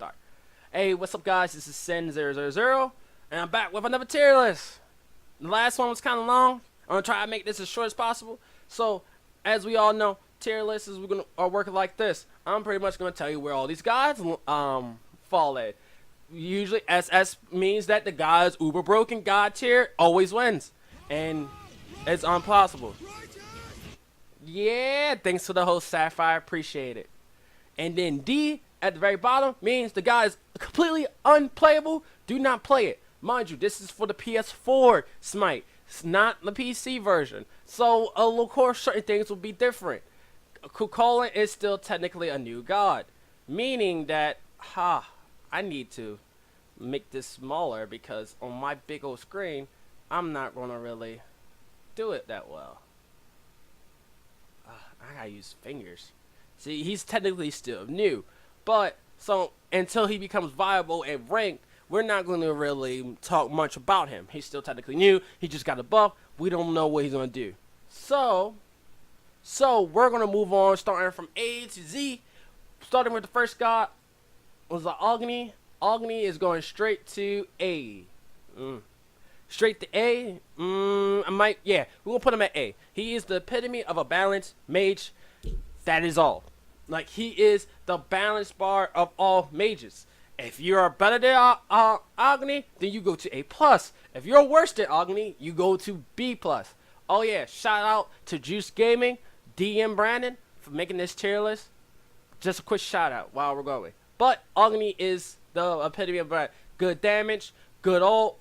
start. Hey, what's up, guys? This is Sin000, and I'm back with another tier list. The last one was kind of long. I'm gonna try to make this as short as possible. So, as we all know, tier lists are working like this. I'm pretty much gonna tell you where all these guys fall at. Usually, SS means that the guy's uber broken god tier always wins, and it's impossible. Yeah, thanks to the host Sapphire, appreciate it. And then D at the very bottom means the guy is completely unplayable. Do not play it. Mind you, this is for the PS4 Smite. It's not the PC version. So, of course, certain things will be different. Kukulin is still technically a new god. Meaning that, I need to make this smaller because on my big old screen, I'm not going to really do it that well. I gotta use fingers. See, he's technically still new. But, so, until he becomes viable and ranked, we're not going to really talk much about him. He's still technically new. He just got a buff. We don't know what he's going to do. So we're going to move on, starting from A to Z. Starting with the first god was Agni. Agni is going straight to A. Straight to A. We're going to put him at A. He is the epitome of a balanced mage. That is all. Like, he is the balance bar of all mages. If you're better than Agni, then you go to A+. If you're worse than Agni, you go to B+. Oh yeah, shout out to Juice Gaming, DM Brandon, for making this tier list. Just a quick shout out while we're going. But Agni is the epitome of good damage, good ult.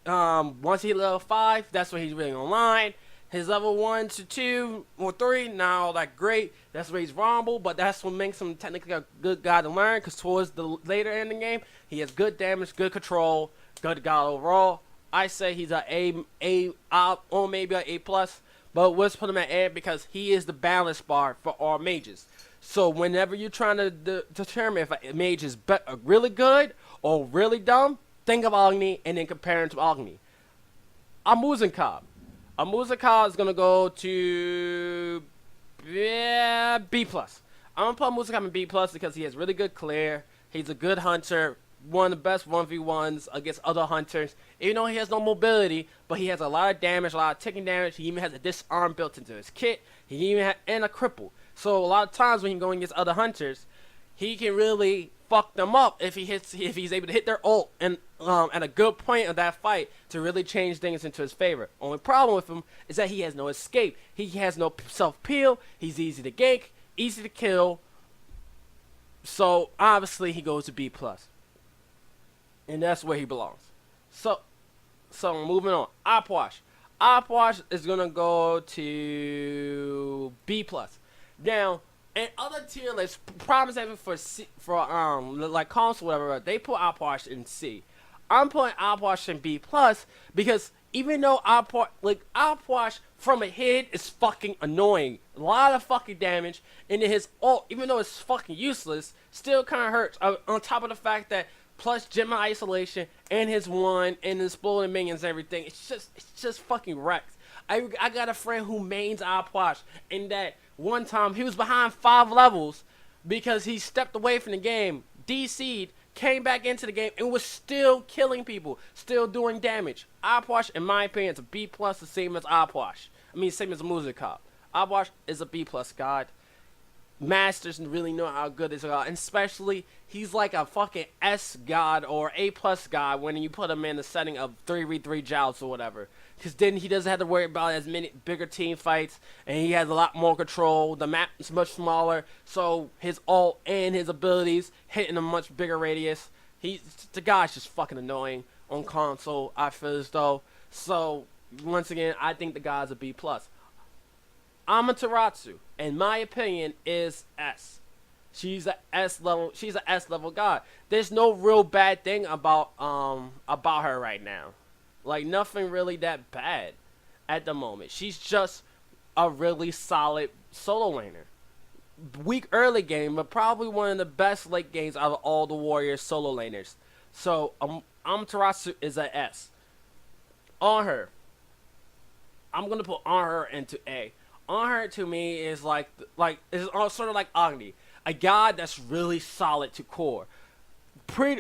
Once he level 5, that's when he's really online. His level 1 to 2 or 3, not all that great. That's where he's vulnerable, but that's what makes him technically a good guy to learn, because towards the later end of the game, he has good damage, good control, good guy overall. I say he's a or maybe an A+, but let's put him at A because he is the balance bar for all mages. So whenever you're trying to determine if a mage is really good or really dumb, think of Agni and then compare him to Agni. Amuzakab. Amuzakab is going to go to B+. I'm going to put Amuzakab in B+ because he has really good clear. He's a good hunter. One of the best 1v1s against other hunters. Even though he has no mobility, but he has a lot of damage, a lot of ticking damage. He even has a disarm built into his kit. He even has, and a cripple. So a lot of times when he's going against other hunters, he can really fuck them up if he's able to hit their ult and at a good point of that fight to really change things into his favor. Only problem with him is that he has no escape. He has no self-peel. He's easy to gank, easy to kill. So obviously he goes to B+. And that's where he belongs. So moving on. Opwash. Opwash is gonna go to B+. Now, and other tier lists, problems having for like console whatever, they put Opwash in C. I'm putting Opwash in B+ because even though Opwash from a hit is fucking annoying, a lot of fucking damage, and then his ult, even though it's fucking useless, still kind of hurts. On top of the fact that plus Gemma isolation and his one and exploding minions and everything, it's just fucking wrecked. I got a friend who mains Opwash, and that one time he was behind 5 levels because he stepped away from the game, DC'd, came back into the game, and was still killing people, still doing damage. Opwash, in my opinion, is a B+, the same as Opwash. I mean, same as Amuzakab. Opwash is a B+ god. Masters really know how good this god, and especially he's like a fucking S god or A+ god when you put him in the setting of 3v3 jousts or whatever, because then he doesn't have to worry about as many bigger team fights, and he has a lot more control. The map is much smaller, so his ult and his abilities hit in a much bigger radius. The guy's just fucking annoying on console, I feel as though. So once again, I think the guy's a B+. Amaterasu, in my opinion, is S. She's a S level god. There's no real bad thing about her right now. Like, nothing really that bad at the moment. She's just a really solid solo laner. Weak early game, but probably one of the best late games out of all the Warriors solo laners. So Amaterasu is a S. On her, I'm gonna put on her into A. On her to me is like is sort of like Agni, a god that's really solid to core.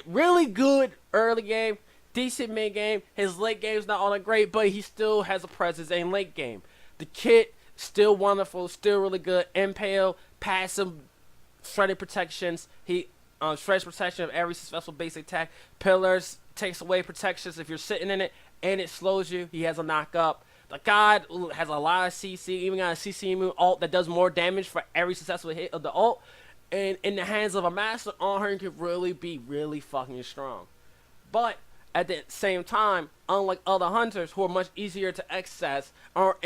really good early game, decent mid game. His late game's not all that great, but he still has a presence in late game. The kit still wonderful, still really good. Impale, passive, shredded protections. He shreds protection of every successful basic attack. Pillars takes away protections if you're sitting in it, and it slows you. He has a knock up. The god has a lot of CC, even got a CC immune ult that does more damage for every successful hit of the ult. And in the hands of a master, on her can really be really fucking strong. But at the same time, unlike other hunters who are much easier to access, are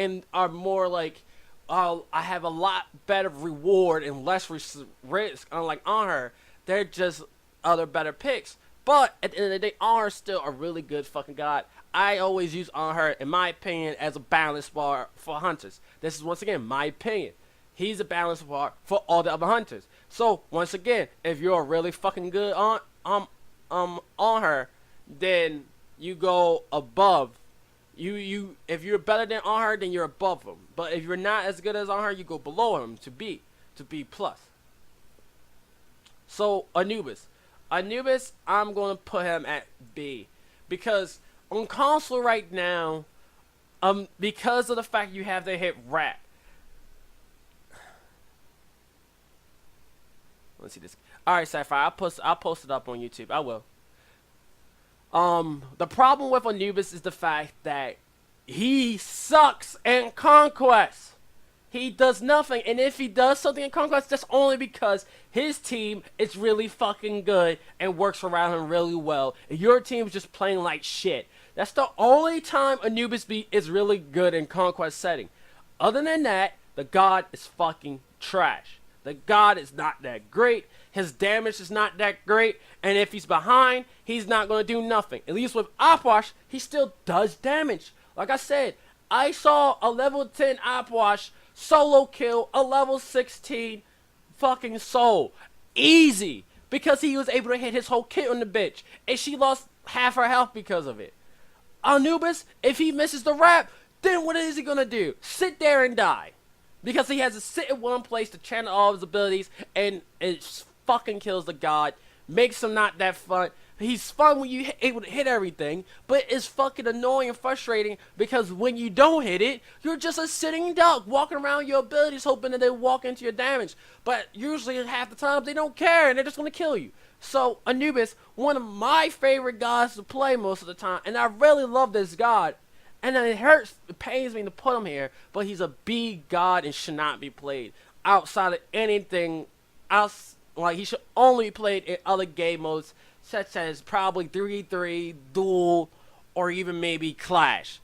more like, I have a lot better reward and less risk. Unlike on her, they're just other better picks. But at the end of the day, on her still a really good fucking god. I always use on her, in my opinion, as a balance bar for hunters. This is once again my opinion. He's a balance bar for all the other hunters. So once again, if you're really fucking good on her, then you go above. If you're better than on her, then you're above him. But if you're not as good as on her, you go below him to B plus. So Anubis, I'm gonna put him at B because on console right now, because of the fact you have to hit rat. Let's see this. All right, Sapphire, I'll post it up on YouTube. I will. The problem with Anubis is the fact that he sucks in Conquest. He does nothing, and if he does something in Conquest, that's only because his team is really fucking good and works around him really well, and your team's just playing like shit. That's the only time Anubis is really good in Conquest setting. Other than that, the god is fucking trash. The god is not that great. His damage is not that great. And if he's behind, he's not going to do nothing. At least with Opwash, he still does damage. Like I said, I saw a level 10 Opwash solo kill a level 16 fucking soul. Easy. Because he was able to hit his whole kit on the bitch. And she lost half her health because of it. Anubis, if he misses the wrap, then what is he going to do? Sit there and die. Because he has to sit in one place to channel all of his abilities, and it fucking kills the god. Makes him not that fun. He's fun when you're able to hit everything, but it's fucking annoying and frustrating because when you don't hit it, you're just a sitting duck walking around your abilities hoping that they walk into your damage. But usually half the time they don't care and they're just going to kill you. So Anubis, one of my favorite gods to play most of the time, and I really love this god. And then it pains me to put him here, but he's a B god and should not be played outside of anything else. Like, he should only be played in other game modes, such as probably 3v3, duel, or even maybe Clash.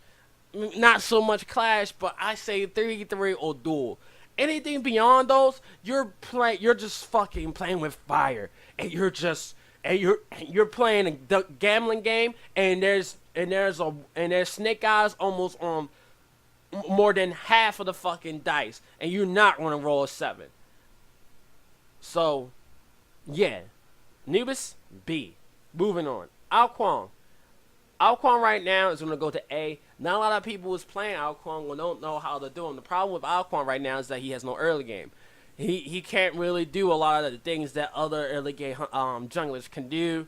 Not so much Clash, but I say 3v3 or duel. Anything beyond those, you're just fucking playing with fire, and you're playing a gambling game, and there's snake eyes almost on more than half of the fucking dice, and you're not going to roll a 7. So, yeah. Anubis, B. Moving on. Alquan right now is going to go to A. Not a lot of people who's playing Alquan or don't know how to do him. The problem with Alquan right now is that he has no early game. He can't really do a lot of the things that other early game junglers can do.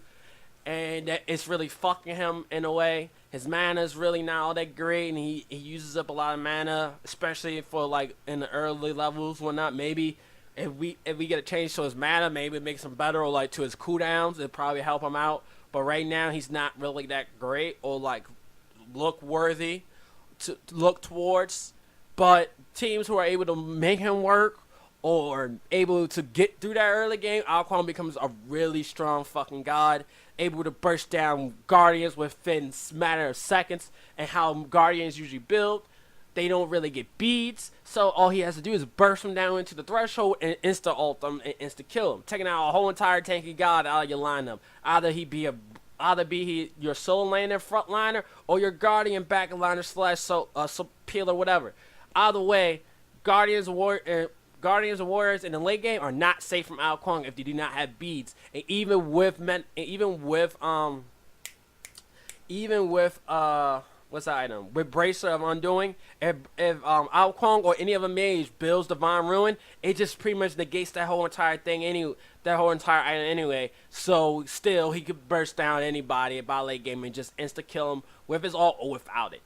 And it's really fucking him in a way. His mana is really not all that great, and he uses up a lot of mana, especially for like in the early levels, whatnot. Maybe if we get a change to his mana, maybe it makes him better, or like to his cooldowns, it'd probably help him out. But right now, he's not really that great or like look worthy to look towards. But teams who are able to make him work or able to get through that early game, Alquan becomes a really strong fucking god, able to burst down Guardians within a matter of seconds. And how Guardians usually build, they don't really get beads, so all he has to do is burst them down into the threshold and insta-ult them and insta-kill them, taking out a whole entire tanky god out of your lineup. Either he your solo laner frontliner or your Guardian backliner / peeler, whatever. Either way, Guardians and Warriors in the late game are not safe from Alquan if they do not have beads. And even with what's that item? With Bracer of Undoing, if Alquang or any other mage builds Divine Ruin, it just pretty much negates that whole entire thing that whole entire item anyway. So still he could burst down anybody by late game and just insta kill him with his ult or without it.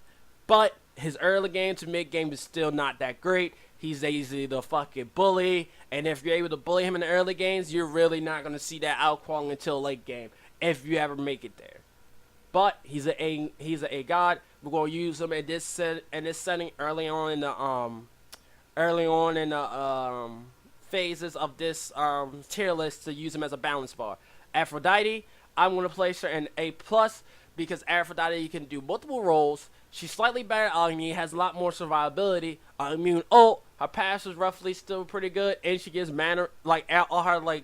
But his early game to mid game is still not that great. He's easy to fucking bully, and if you're able to bully him in the early games, you're really not gonna see that Alquang until late game if you ever make it there. But he's a god. We're gonna use him in this setting early on in the phases of this tier list to use him as a balance bar. Aphrodite, I'm gonna place her in A plus because Aphrodite can do multiple roles. She's slightly better at Agni, has a lot more survivability. Immune ult, her pass is roughly still pretty good, and she gives mana like all her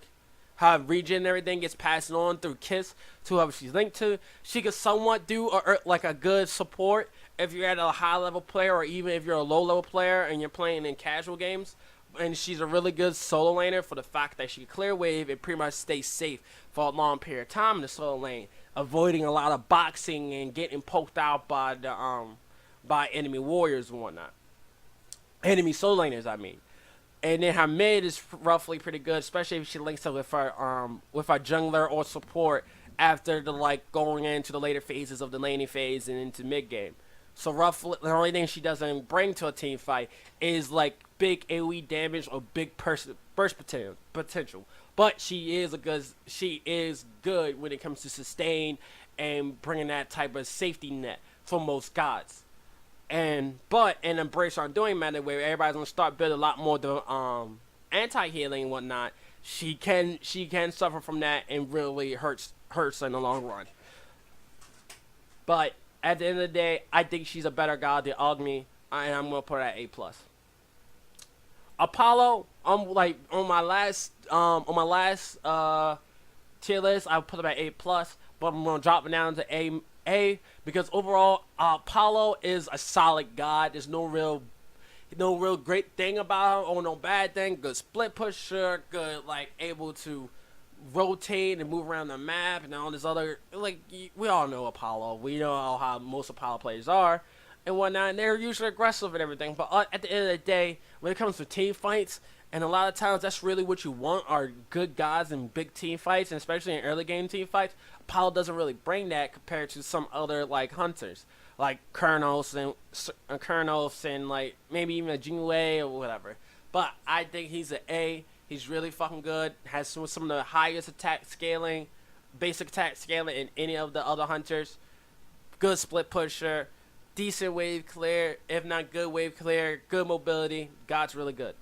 her regen and everything gets passed on through Kiss to whoever she's linked to. She could somewhat do a good support if you're at a high level player, or even if you're a low level player and you're playing in casual games. And she's a really good solo laner for the fact that she can clear wave and pretty much stay safe for a long period of time in the solo lane, avoiding a lot of boxing and getting poked out by the by enemy warriors and whatnot. Enemy solo laners, I mean. And then her mid is roughly pretty good, especially if she links up with her jungler or support after the going into the later phases of the laning phase and into mid game. So roughly, the only thing she doesn't bring to a team fight is big AoE damage or big burst potential. But she is good when it comes to sustain and bringing that type of safety net for most gods. But Embrace on doing meta where everybody's gonna start building a lot more the anti-healing and whatnot. She can suffer from that and really hurts in the long run. But at the end of the day, I think she's a better god than Agni, and I'm gonna put her at A plus. Apollo, on my last tier list, I put him at A plus, but I'm gonna drop it down to A because overall, Apollo is a solid god. There's no real great thing about him or no bad thing. Good split pusher, good able to rotate and move around the map and all this other we all know Apollo. We know how most Apollo players are and whatnot, and they're usually aggressive and everything. But at the end of the day, when it comes to team fights, and a lot of times that's really what you want are good guys in big team fights, and especially in early game team fights. Apollo doesn't really bring that compared to some other hunters like Kurnos and maybe even a Jinwei or whatever. But I think he's an A. He's really fucking good. Has some of the highest attack scaling, basic attack scaling in any of the other hunters. Good split pusher, decent wave clear, if not good wave clear, good mobility. God's really good.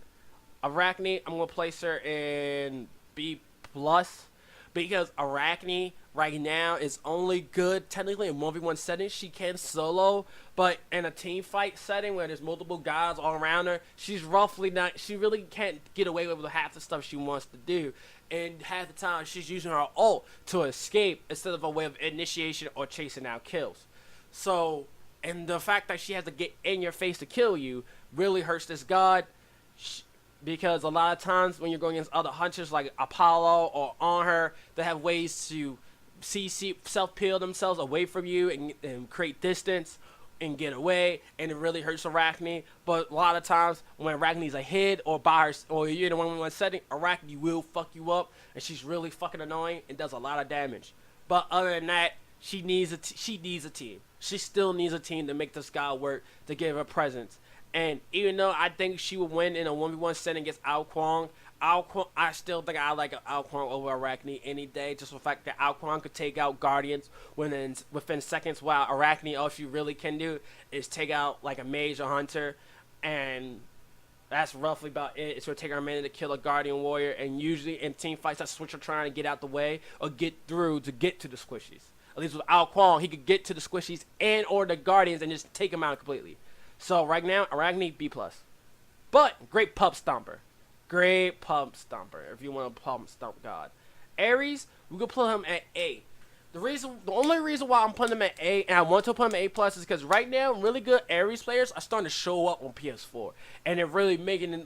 Arachne, I'm gonna place her in B plus because Arachne right now is only good technically in 1v1 settings. She can solo, but in a team fight setting where there's multiple guys all around her, she's roughly not. She really can't get away with half the stuff she wants to do, and half the time she's using her ult to escape instead of a way of initiation or chasing out kills. So, and the fact that she has to get in your face to kill you really hurts this god. Because a lot of times when you're going against other hunters like Apollo or on her, they have ways to self-peel themselves away from you and create distance and get away, and it really hurts Arachne. But a lot of times when Arachne's a hit or by her, or you're in a 1v1 setting, Arachne will fuck you up, and she's really fucking annoying and does a lot of damage. But other than that, she needs a team. She still needs a team to make this guy work, to give her presence. And even though I think she would win in a 1v1 setting against Alquang, I still think I like Alquang over Arachne any day. Just the fact that Alquang could take out Guardians within seconds, while Arachne, all she really can do is take out a mage or hunter. And that's roughly about it. It's going to take her a minute to kill a Guardian Warrior. And usually in team fights, that's what you're trying to get out the way or get through to get to the squishies. At least with Alquang, he could get to the squishies and or the Guardians and just take them out completely. So right now, Arachne B plus, but great pump stomper, if you want to pump stomp god. Ares, we could put him at A. The only reason why I'm putting him at A and I want to put him at A plus is because right now really good Ares players are starting to show up on PS4, and they're really making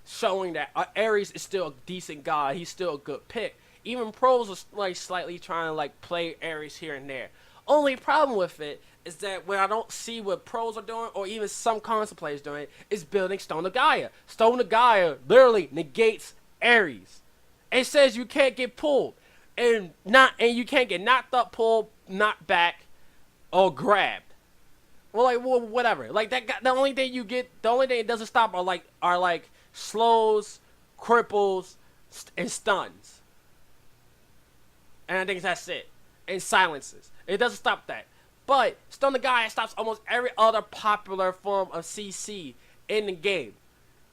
showing that Ares is still a decent god. He's still a good pick. Even pros are slightly trying to play Ares here and there. Only problem with it is that what I don't see what pros are doing, or even some console players doing, is building Stone of Gaia. Stone of Gaia literally negates Ares. It says you can't get pulled, and you can't get knocked up, pulled, knocked back, or grabbed. Well, whatever. Like that. The only thing it doesn't stop are like slows, cripples, and stuns. And I think that's it. And silences. It doesn't stop that. But Stone the Guy stops almost every other popular form of CC in the game.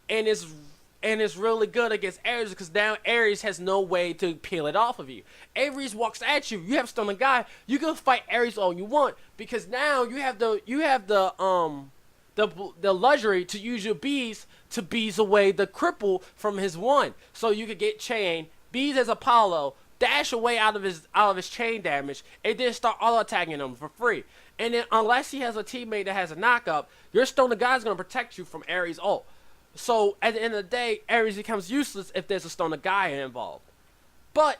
And it's really good against Ares because now Ares has no way to peel it off of you. Ares walks at you. You have Stone the Guy. You can fight Ares all you want because now you have the luxury to use your bees to bees away the cripple from his one. So you could get chain, bees as Apollo, dash away out of his chain damage, and then start auto attacking him for free. And then unless he has a teammate that has a knockup, your Stone the Guy is gonna protect you from Ares ult. So at the end of the day, Ares becomes useless if there's a Stone the Guy involved. But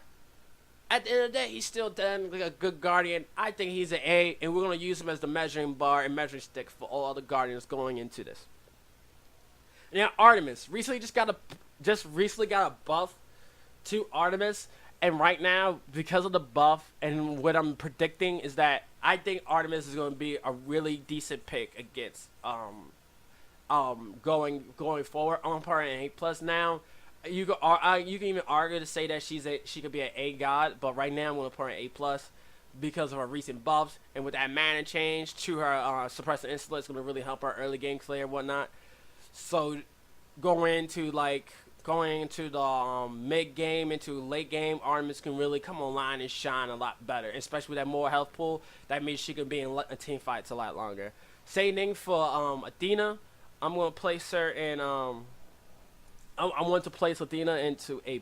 at the end of the day, he's still technically a good guardian. I think he's an A, and we're gonna use him as the measuring bar and measuring stick for all other guardians going into this. Now Artemis recently got a buff to Artemis. And right now, because of the buff and what I'm predicting is that I think Artemis is going to be a really decent pick against going forward. I'm putting an A+ now. You can even argue to say that she could be an A god, but right now I'm going to put her an A+ because of her recent buffs, and with that mana change to her suppressor instantly, it's going to really help her early game play and whatnot. So going into the mid game into late game, Artemis can really come online and shine a lot better, especially with that more health pool. That means she can be in team fights a lot longer. Same thing for Athena. I'm gonna place her in I want to place Athena into A+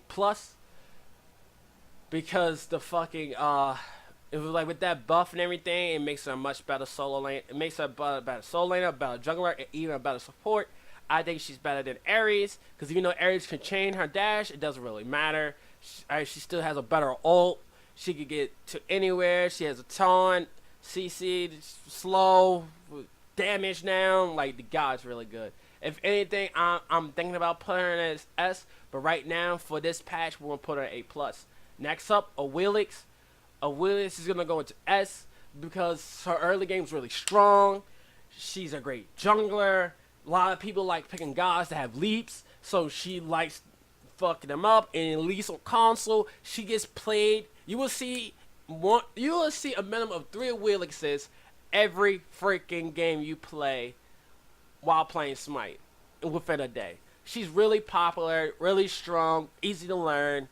because the fucking it was like with that buff and everything, it makes her a much better solo lane. It makes her a better solo laner, a better jungler, and even a better support. I think she's better than Ares because even though Ares can chain her dash, it doesn't really matter. She still has a better ult. She could get to anywhere. She has a taunt, CC, slow, damage now. Like the god's really good. If anything, I'm thinking about putting her in as S, but right now for this patch, we're gonna put her in A+. Next up, Awilix. Awilix is gonna go into S because her early game is really strong. She's a great jungler. A lot of people like picking gods that have leaps, so she likes fucking them up. And at least on console, she gets played. You will see a minimum of 3 Awilixes every freaking game you play while playing Smite within a day. She's really popular, really strong, easy to learn,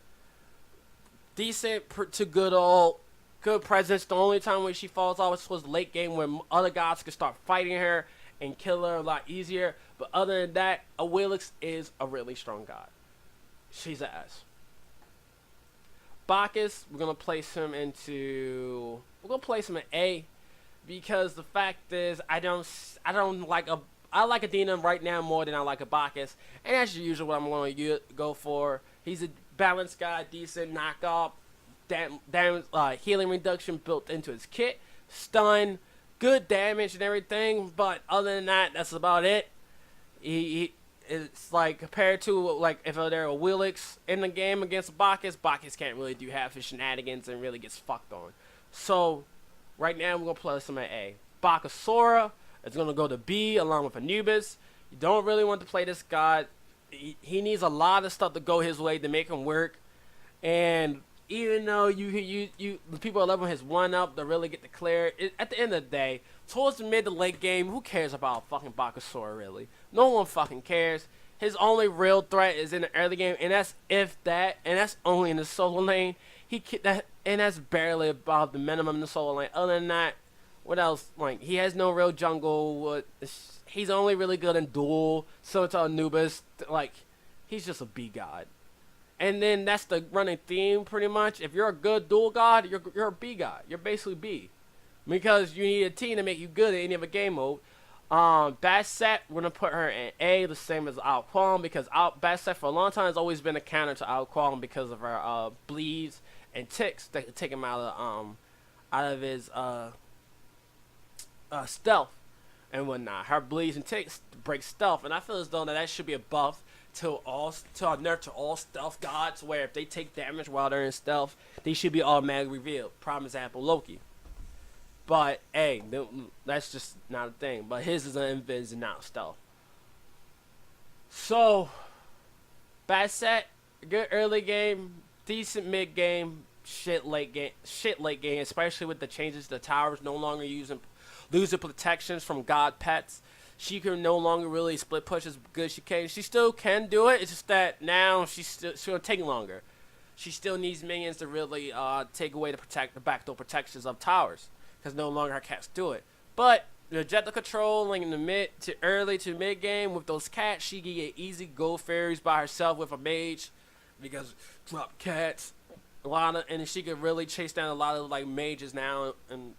decent to good ult, good presence. The only time when she falls off was late game when other gods could start fighting her and kill her a lot easier. But other than that, Awilix is a really strong god. She's an S. Bacchus, we're gonna place him in A because the fact is I like Athena right now more than I like a Bacchus, and that's usually what I'm going to go for. He's a balanced guy, decent knockoff, healing reduction built into his kit, stun, good damage and everything, but other than that, that's about it. It's like compared to like if there were Awilix in the game against Bacchus can't really do half his shenanigans and really gets fucked on. So right now we're gonna place him at A. Bakasura is gonna go to B along with Anubis. You don't really want to play this god. He needs a lot of stuff to go his way to make him work, and even though the people are leveling his 1-up to really get the clear, at the end of the day, towards the mid to late game, who cares about fucking Bakasura really? No one fucking cares. His only real threat is in the early game, and that's if that, and that's only in the solo lane. And that's barely above the minimum in the solo lane. Other than that, what else? Like he has no real jungle. He's only really good in duel. So to Anubis, like he's just a B god. And then that's the running theme pretty much. If you're a good dual god, you're a B god. You're basically B. Because you need a team to make you good in any of a game mode. Basset, we're going to put her in A, the same as Alqualm, because Basset for a long time has always been a counter to Alqualm because of her bleeds and ticks that take him out of his stealth and whatnot. Her bleeds and takes break stealth, and I feel as though that should be a buff to a nerf to all stealth gods, where if they take damage while they're in stealth, they should be automatically revealed. Prime example, Loki. But hey, that's just not a thing. But his is an invis and not stealth. So bad set, good early game, decent mid game, shit late game, especially with the changes. The towers no longer losing protections from god pets. She can no longer really split push as good as she can. She still can do it. It's just that now she's gonna take longer. She still needs minions to really take away the backdoor protections of towers, because no longer her cats do it. But the objective controlling in the mid to early to mid game with those cats, she can get easy gold fairies by herself with a mage, because drop cats. And she could really chase down a lot of like mages now, and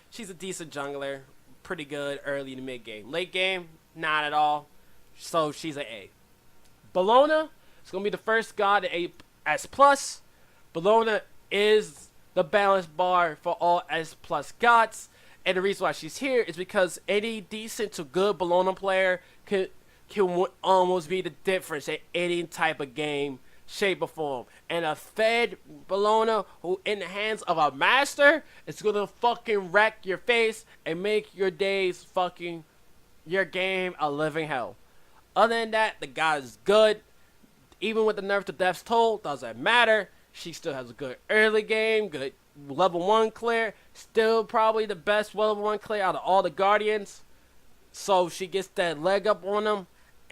she's a decent jungler, pretty good early to mid game. Late game, not at all. So she's an A. Bellona is gonna be the first god to A S+. Bellona is the balance bar for all S+ gods, and the reason why she's here is because any decent to good Bellona player can almost be the difference in any type of game, shape or form. And a fed Bellona who in the hands of a master is gonna fucking wreck your face and make your days fucking your game a living hell. Other than that, the god is good. Even with the nerf to Death's Toll, doesn't matter. She still has a good early game, good level 1 clear. Still probably the best level 1 clear out of all the Guardians. So she gets that leg up on them.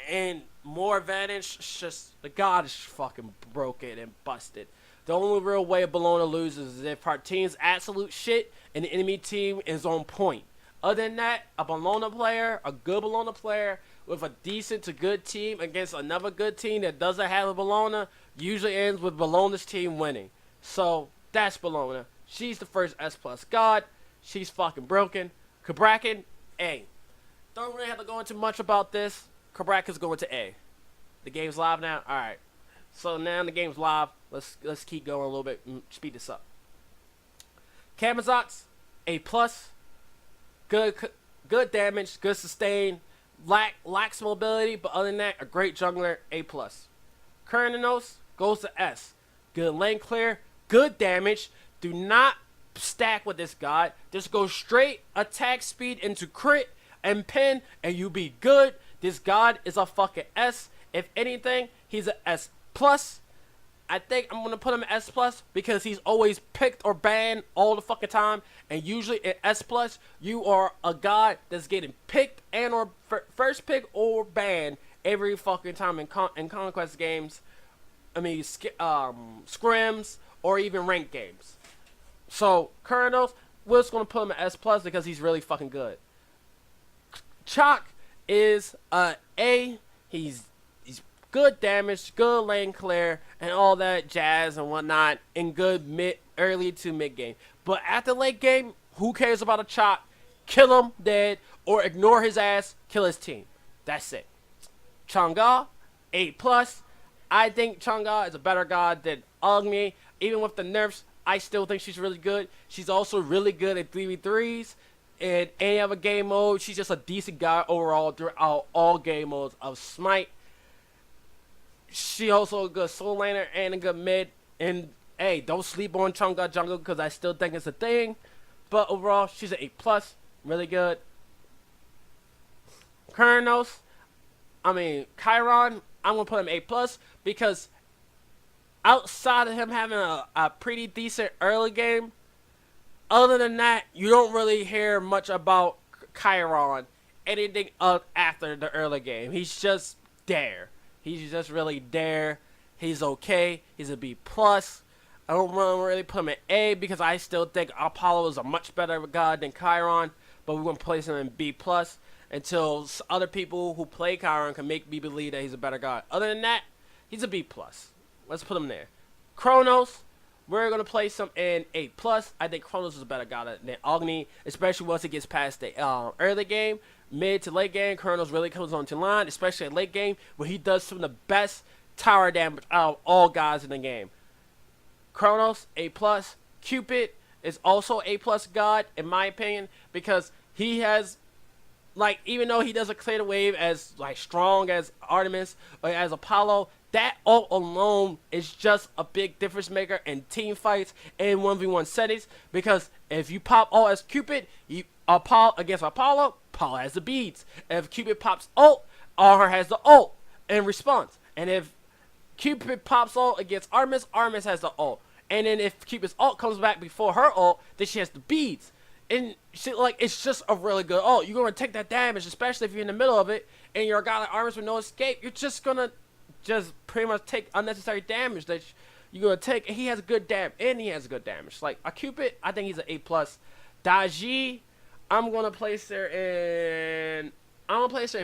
And more advantage, just the god is fucking broken and busted. The only real way a Bellona loses is if her team's absolute shit and the enemy team is on point. Other than that, a Bellona player, a good Bellona player with a decent to good team against another good team that doesn't have a Bellona usually ends with Bellona's team winning. So that's Bellona. She's the first S+ god. She's fucking broken. Cabrakan, A. Don't really have to go into much about this. Cabrakan's going to A. The game's live now? Alright. So now the game's live. Let's keep going a little bit and speed this up. Camazotz, A+. Good damage, good sustain. Lacks mobility, but other than that, a great jungler, A+. Kurnanos goes to S. Good lane clear, good damage. Do not stack with this god. Just go straight attack speed into crit and pin, and you be good. This god is a fucking S. If anything, he's a S+. I think I'm gonna put him in S+ because he's always picked or banned all the fucking time, and usually in S+, you are a god that's getting picked and or first pick or banned every fucking time in conquest games. I mean, scrims or even ranked games. So Kurnanos, we're just gonna put him in S+ because he's really fucking good. Chalk is A. He's good damage, good lane clear, and all that jazz and whatnot, and good early to mid game. But after late game, who cares about a Chalk? Kill him dead, or ignore his ass, kill his team. That's it. Chang'e, A+. I think Chang'e is a better god than Agni. Even with the nerfs, I still think she's really good. She's also really good at 3v3s. In any other game mode, she's just a decent guy overall throughout all game modes of Smite. She also a good soul laner and a good mid. And hey, don't sleep on Chang'e jungle because I still think it's a thing. But overall, she's an A+, really good. Chiron, I'm gonna put him A+ because outside of him having a pretty decent early game, other than that, you don't really hear much about Chiron anything after the early game. He's just there. He's just really there. He's okay. He's a B+. I don't really put him in A because I still think Apollo is a much better god than Chiron, but we're going to place him in B+ until other people who play Chiron can make me believe that he's a better god. Other than that, he's a B+. Let's put him there. Kronos, we're going to place him in A+. I think Kronos is a better god than Agni, especially once it gets past the early game. Mid to late game, Kronos really comes onto line, especially at late game, where he does some of the best tower damage out of all guys in the game. Kronos, A+. Cupid is also A+ god, in my opinion, because He has, like, even though he doesn't clear the wave as like strong as Artemis or as Apollo, that ult alone is just a big difference maker in team fights and 1v1 settings. Because if you pop ult as Cupid, you Apollo against Apollo has the beads. If Cupid pops ult, R has the ult in response. And if Cupid pops ult against Artemis has the ult. And then if Cupid's ult comes back before her ult, then she has the beads. And shit, like, it's just a really good ult. You're gonna take that damage, especially if you're in the middle of it, and you're a guy like Artemis with no escape. You're just gonna pretty much take unnecessary damage that you're gonna take. And he has good damage, and he has good damage. Like a Cupid, I think he's an A+. Daji, I'm gonna place her in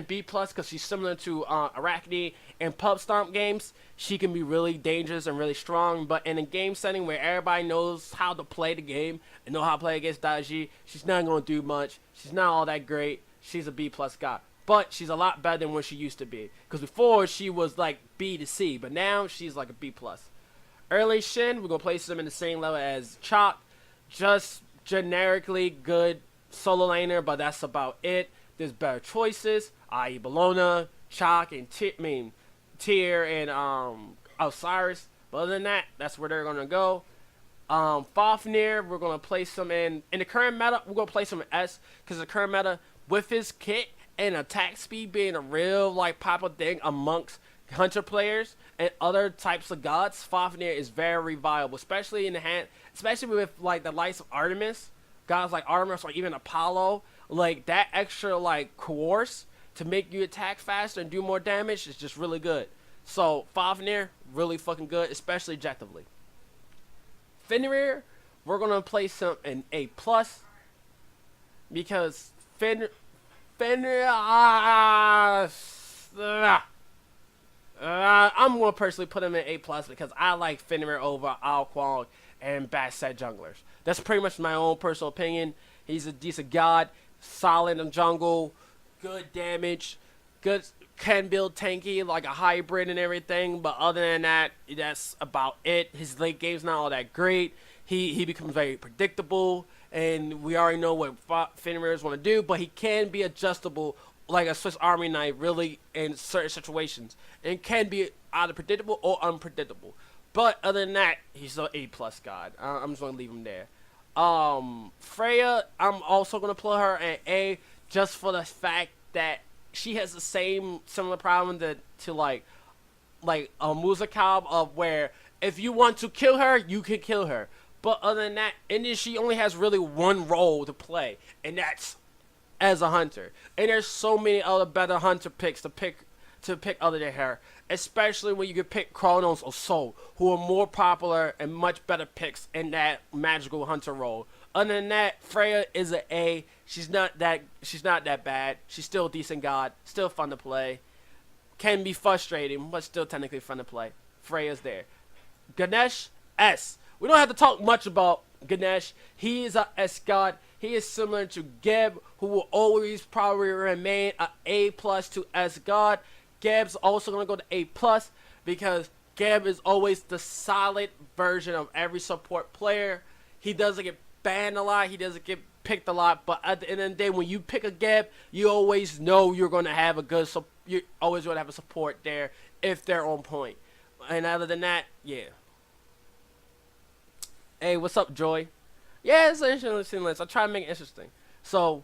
B+ because she's similar to Arachne in Pub Stomp games. She can be really dangerous and really strong, but in a game setting where everybody knows how to play the game and know how to play against Daji, she's not gonna do much. She's not all that great. She's a B+ guy, but she's a lot better than what she used to be. Because before she was like B to C, but now she's like a B+. Early Shin, we're gonna place him in the same level as Chalk, just generically good solo laner, but that's about it. There's better choices, i.e. Bellona, Chalk, and Tyr, and Osiris. But other than that, that's where they're gonna go. Fafnir, we're gonna place him in the current meta. We're gonna place him in S because the current meta, with his kit and attack speed being a real like popular thing amongst hunter players and other types of gods, Fafnir is very viable, especially especially with like the likes of Artemis, gods like Artemis or even Apollo. Like that extra like coerce to make you attack faster and do more damage is just really good. So Fafnir, really fucking good, especially objectively. Fenrir, we're gonna place him in A+ because Fenrir. I'm gonna personally put him in A+ because I like Fenrir over Ao Kwang and bad set junglers. That's pretty much my own personal opinion. He's a decent god. Solid in jungle, good damage, can build tanky like a hybrid and everything, but other than that, that's about it. His late game's not all that great. He becomes very predictable, and we already know what Fenrir's want to do, but he can be adjustable like a Swiss Army knife really in certain situations, and can be either predictable or unpredictable. But other than that, he's an A+ god. I'm just going to leave him there. Freya, I'm also gonna put her at A just for the fact that she has the similar problem to like a Musakab, of where if you want to kill her, you can kill her. But other than that, and then she only has really one role to play, and that's as a hunter. And there's so many other better hunter picks to pick other than her, especially when you can pick Chronos or Soul, who are more popular and much better picks in that magical hunter role. Other than that, Freya is an A. She's not that bad. She's still a decent god, still fun to play. Can be frustrating, but still technically fun to play. Freya's there. Ganesh, S. We don't have to talk much about Ganesh. He is a S god. He is similar to Geb, who will always probably remain a A+ to S god. Geb's also going to go to A+ because Geb is always the solid version of every support player. He doesn't get banned a lot. He doesn't get picked a lot. But at the end of the day, when you pick a Geb, you always know you're going to have you're always going to have a support there if they're on point. And other than that, yeah. Hey, what's up, Joy? Yeah, it's an interesting list. I try to make it interesting. So,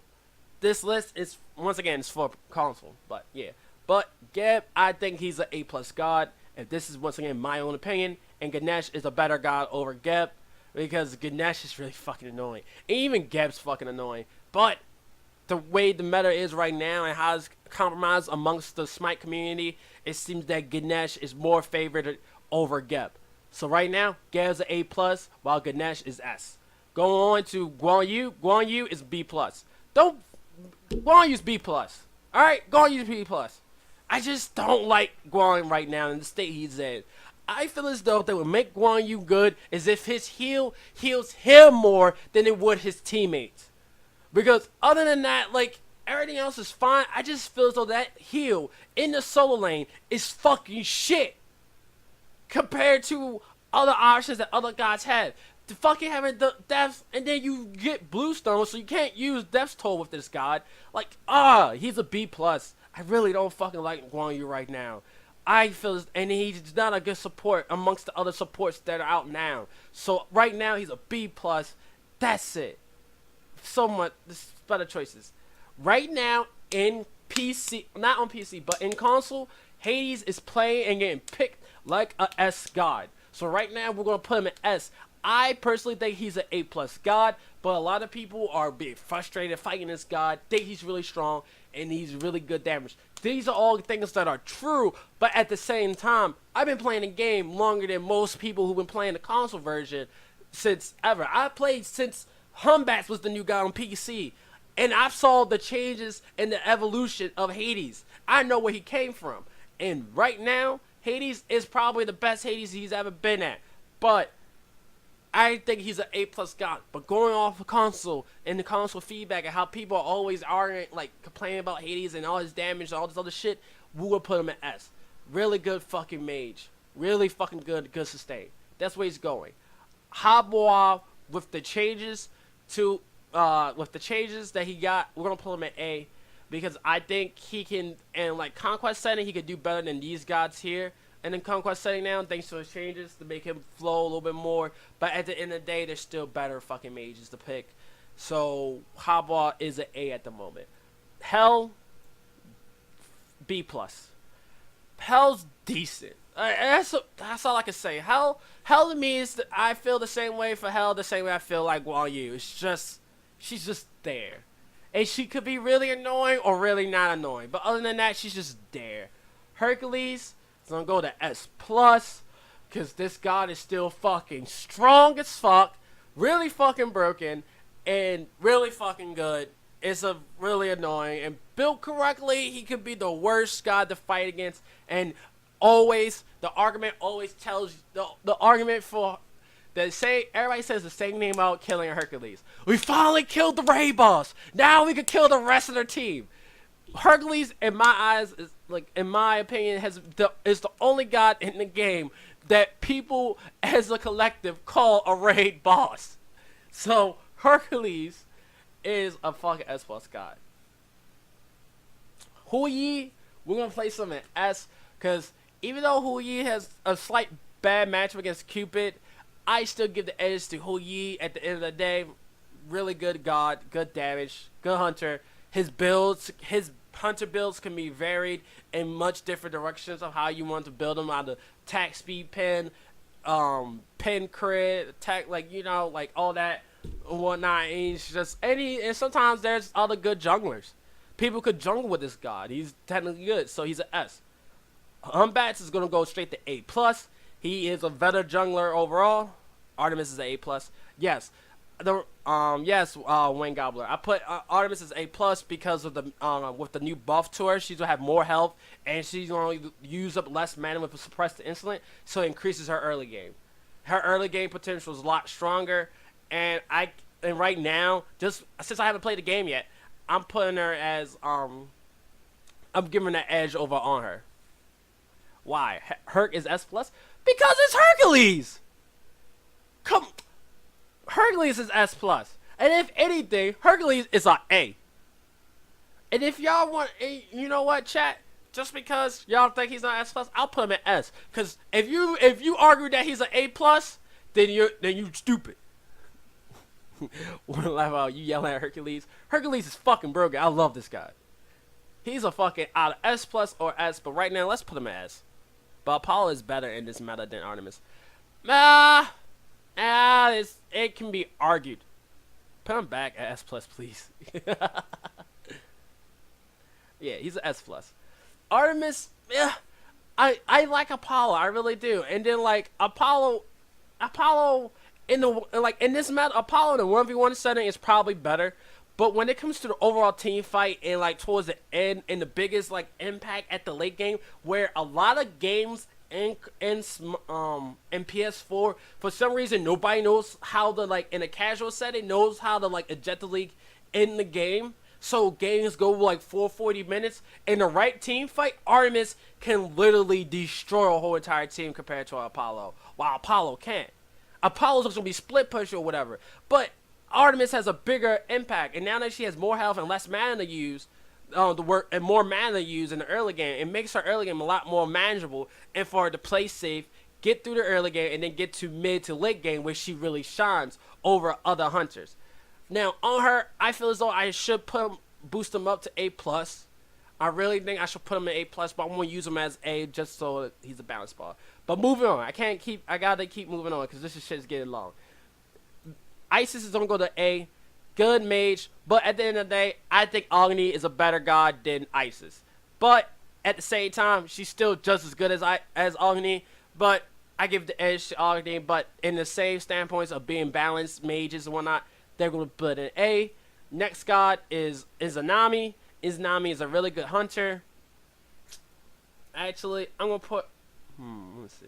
this list is, once again, it's for console. But, yeah. But Geb, I think he's an A+ god. If this is once again my own opinion, and Ganesh is a better god over Geb, because Ganesh is really fucking annoying. And even Geb's fucking annoying. But the way the meta is right now and how it's compromised amongst the Smite community, it seems that Ganesh is more favored over Geb. So right now, Geb's an A+, while Ganesh is S. Going on to Guan Yu. Guan Yu is B+. Guan Yu's B+. Alright, Guan Yu's B+. I just don't like Guan right now in the state he's in. I feel as though they would make Guan Yu good is if his heal heals him more than it would his teammates. Because other than that, like, everything else is fine. I just feel as though that heal in the solo lane is fucking shit compared to other options that other guys have. The fucking having the deaths, and then you get Bluestone, so you can't use Death's Toll with this god. Like, he's a B plus. I really don't fucking like Guan Yu right now. I feel this, and he's not a good support amongst the other supports that are out now. So right now he's a B plus. That's it. So much better choices. Right now in PC, not on PC, but in console, Hades is playing and getting picked like a S god. So right now we're gonna put him in S. I personally think he's an A plus god, but a lot of people are being frustrated fighting this god. Think he's really strong and he's really good damage. These are all things that are true, but at the same time, I've been playing the game longer than most people who've been playing the console version since ever. I played since Humbats was the new guy on PC, and I saw the changes and the evolution of Hades. I know where he came from, and right now, Hades is probably the best Hades he's ever been at, but I think he's an A plus god. But going off of console and the console feedback and how people are always arguing, like complaining about Hades and all his damage and all this other shit, we will put him in S. Really good fucking mage. Really fucking good sustain. That's where he's going. Haboa with the changes that he got, we're gonna put him at A, because I think he can, in like conquest setting, he could do better than these gods here. And in conquest setting now, thanks to his changes to make him flow a little bit more. But at the end of the day, there's still better fucking mages to pick. So Haboa is an A at the moment. Hell, B plus. Hell's decent. That's all I can say. Hell to me is I feel the same way for Hell, the same way I feel like Guan Yu. It's just, she's just there. And she could be really annoying or really not annoying. But other than that, she's just there. Hercules, so I'm gonna go to S plus, cause this god is still fucking strong as fuck, really fucking broken, and really fucking good. It's a really annoying, and built correctly, he could be the worst god to fight against. And always, the argument always tells the argument for everybody says the same thing about killing Hercules. We finally killed the raid boss. Now we can kill the rest of their team. Hercules, in my eyes, is like, in my opinion, is the only god in the game that people as a collective call a raid boss. So Hercules is a fucking S plus god. Hu Yi, we're gonna place him in S, because even though Hu Yi has a slight bad matchup against Cupid, I still give the edge to Hu Yi at the end of the day. Really good god, good damage, good hunter. His hunter builds can be varied in much different directions of how you want to build them. Either attack speed pin, pin crit, attack, like, you know, like all that and whatnot. And he's just and sometimes there's other good junglers. People could jungle with this god. He's technically good, so he's an S. Humbats is gonna go straight to A plus. He is a better jungler overall. Artemis is an A plus. Yes. Wayne Gobbler. I put Artemis as A plus because of the with the new buff to her, she's gonna have more health and she's gonna use up less mana with a suppressed insolent, so it increases her early game. Her early game potential is a lot stronger, and right now, just since I haven't played the game yet, I'm putting her as I'm giving that edge over on her. Why? Herc is S plus because it's Hercules. Come. Hercules is S plus, and if anything, Hercules is a A. And if y'all want, you know what, chat? Just because y'all think he's not S plus, I'll put him at S. Cause if you argue that he's an A plus, then you stupid. Wanna laugh out? You yelling at Hercules? Hercules is fucking broken. I love this guy. He's a fucking out of S plus or S, but right now let's put him at S. But Apollo is better in this meta than Artemis. It can be argued. Put him back at S plus, please. Yeah, he's an S plus. Artemis, I like Apollo, I really do. And then like Apollo in this meta, Apollo in the 1v1 setting is probably better. But when it comes to the overall team fight and like towards the end and the biggest like impact at the late game, where a lot of games in PS4, for some reason nobody knows how to, like, in a casual setting, knows how to like eject the league in the game. So games go like 440 minutes. In the right team fight, Artemis can literally destroy a whole entire team compared to Apollo, while Apollo can't. Apollo's going to be split push or whatever. But Artemis has a bigger impact, and now that she has more health and less mana to use, the work and more mana to use in the early game, it makes her early game a lot more manageable, and for her to play safe, get through the early game, and then get to mid to late game where she really shines over other hunters. Now on her, I feel as though I should boost him up to A+. I really think I should put him in A+, but I'm gonna use him as A just so he's a balance ball. But moving on, I gotta keep moving on because this shit's getting long. Isis is gonna go to A, good mage, but at the end of the day, I think Agni is a better god than Isis. But at the same time, she's still just as good as Agni, but I give the edge to Agni. But in the same standpoints of being balanced mages and whatnot, they're gonna put in A. Next god is Izanami. Izanami is a really good hunter. Actually, I'm gonna put. Let's see.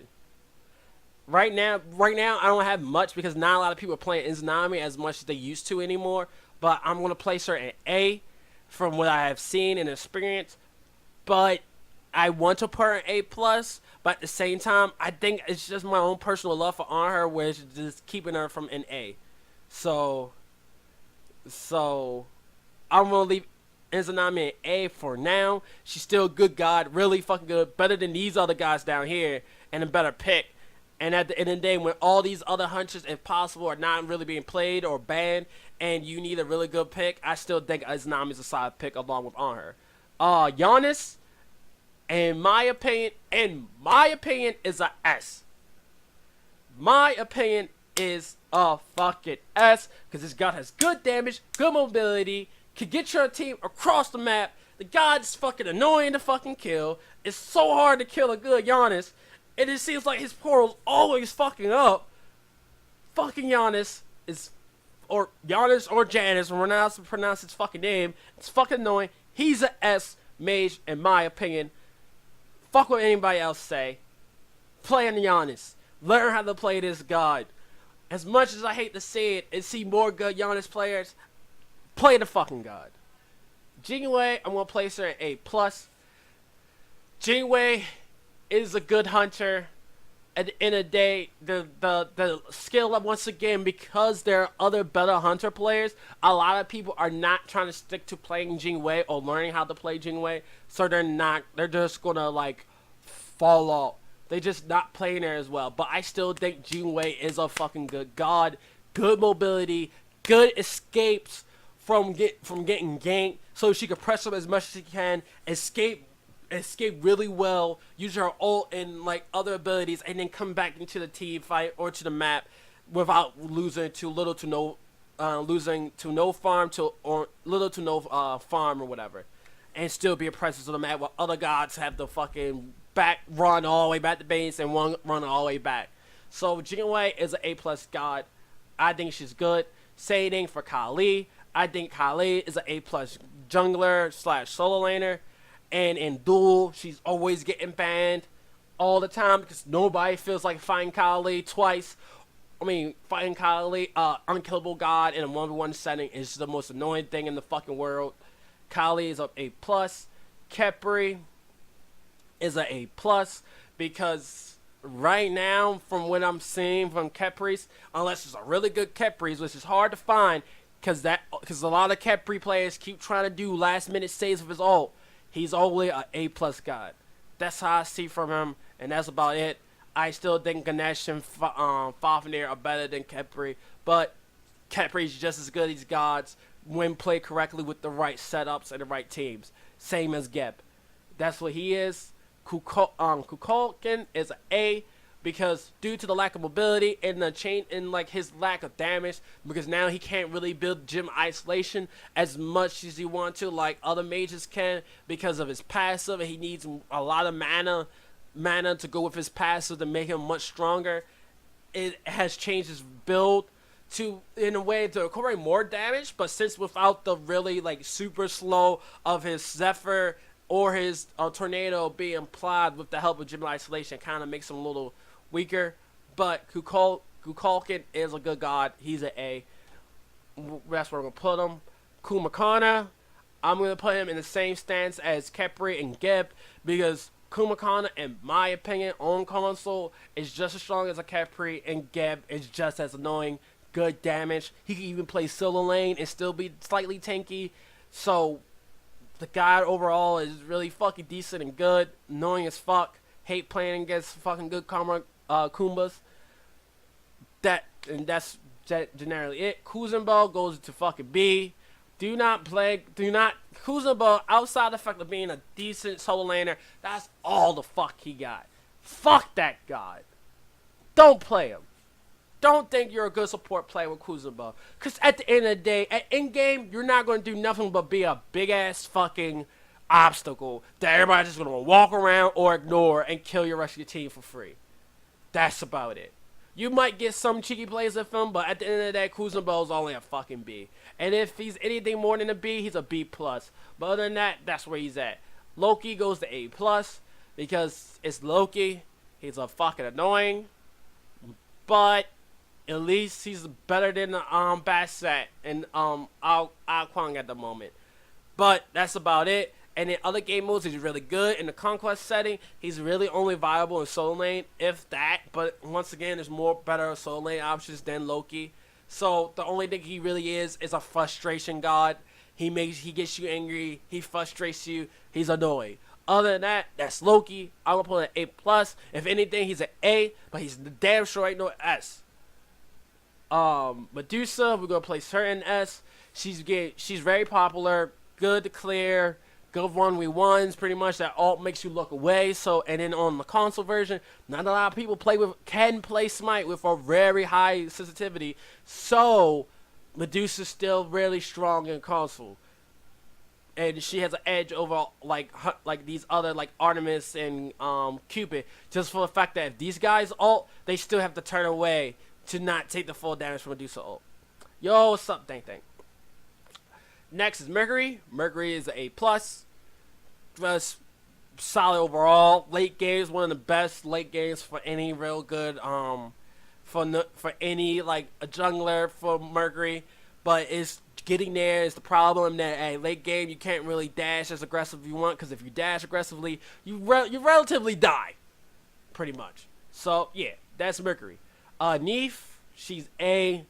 Right now, I don't have much because not a lot of people are playing Izanami as much as they used to anymore. But I'm gonna place her in A, from what I have seen and experienced. But I want to put her in A+. But at the same time, I think it's just my own personal love for on her, where it's just keeping her from an A. So I'm gonna leave Izanami in A for now. She's still a good god, really fucking good, better than these other guys down here, and a better pick. And at the end of the day, when all these other hunters, if possible, are not really being played or banned, and you need a really good pick, I still think Izanami is a solid pick along with on her. Giannis, in my opinion, is a S. My opinion is a fucking S, because this god has good damage, good mobility, can get your team across the map. The god's fucking annoying to fucking kill. It's so hard to kill a good Giannis. And it seems like his portal's always fucking up. Fucking Giannis is, or Giannis or Janus, we're not to pronounce his fucking name. It's fucking annoying. He's a S mage, in my opinion. Fuck what anybody else say. Play on Giannis. Learn how to play this god. As much as I hate to say it and see more good Giannis players, play the fucking god. Jingwei, I'm gonna place her at A+. Jingwei is a good hunter. At the end of the day, the skill up, once again, because there are other better hunter players, a lot of people are not trying to stick to playing Jingwei or learning how to play Jingwei, so they're just gonna like fall off. They just not playing there as well. But I still think Jingwei is a fucking good god, good mobility, good escapes from getting ganked, so she can press them as much as she can, escape really well, use her ult and like other abilities, and then come back into the team fight or to the map without losing to little to no farm or little to no farm or whatever, and still be a presence on the map while other gods have the fucking run all the way back to base and run all the way back. So Jingwei is an A+ god. I think she's good. Same thing for Kali. I think Kali is an A+ jungler / solo laner. And in duel, she's always getting banned all the time because nobody feels like fighting Kali twice. I mean, fighting Kali, unkillable god in a 1v1 setting is the most annoying thing in the fucking world. Kali is a A+. Khepri is a A+, because right now, from what I'm seeing from Khepri's, unless it's a really good Khepri's, which is hard to find, because a lot of Khepri players keep trying to do last minute saves with his ult. He's only an A+ god. That's how I see from him, and that's about it. I still think Ganesh and Fafnir are better than Khepri, but Khepri's just as good as gods when played correctly with the right setups and the right teams. Same as Geb. That's what he is. Kukulkan is an A, because due to the lack of mobility and the chain and like his lack of damage, because now he can't really build gym isolation as much as he wants to like other mages can, because of his passive, and he needs a lot of mana to go with his passive to make him much stronger. It has changed his build to, in a way, to incorporate more damage, but since without the really like super slow of his Zephyr or his Tornado being applied with the help of gym isolation, kind of makes him a little weaker. But Kukulkan is a good god. He's an A. That's where I'm going to put him. Kumakana, I'm going to put him in the same stance as Khepri and Geb, because Kumakana, in my opinion, on console, is just as strong as a Capri, and Geb is just as annoying. Good damage. He can even play solo lane and still be slightly tanky. So, the guy overall is really fucking decent and good. Annoying as fuck. Hate playing against fucking good Kumbas. That's generally it. Kuzenbo goes to fucking B. Kuzenbo, outside the fact of being a decent solo laner, that's all the fuck he got. Fuck that god. Don't play him. Don't think you're a good support player with Kuzenbo. Because at the end of the day, at in-game, you're not going to do nothing but be a big-ass fucking obstacle that everybody's just going to walk around or ignore and kill your rest of your team for free. That's about it. You might get some cheeky plays with him, but at the end of the day, Kuzenbo's only a fucking B. And if he's anything more than a B, he's a B+. But other than that, that's where he's at. Loki goes to A+, because it's Loki. He's a fucking annoying. But at least he's better than Bassett and Al Kwang at the moment. But that's about it. And in other game modes, he's really good. In the Conquest setting, he's really only viable in solo lane, if that. But once again, there's more better solo lane options than Loki. So the only thing he really is a frustration god. He gets you angry. He frustrates you. He's annoying. Other than that, that's Loki. I'm gonna put an A+. If anything, he's an A, but he's damn sure ain't no S. Medusa, we're gonna place her in S. She's very popular, good to clear. Good 1v1s, pretty much. That alt makes you look away. So, and then on the console version, not a lot of people can play Smite with a very high sensitivity. So, Medusa's still really strong in console, and she has an edge over like these other like Artemis and Cupid, just for the fact that if these guys ult, they still have to turn away to not take the full damage from Medusa ult. Yo, what's up, Thank? Next is Mercury. Mercury is an A+. Just solid overall. Late game is one of the best late games for any real good for any like a jungler for Mercury. But it's getting there is the problem that late game you can't really dash as aggressive as you want, because if you dash aggressively, you relatively die, pretty much. So yeah, that's Mercury. Neef, she's A.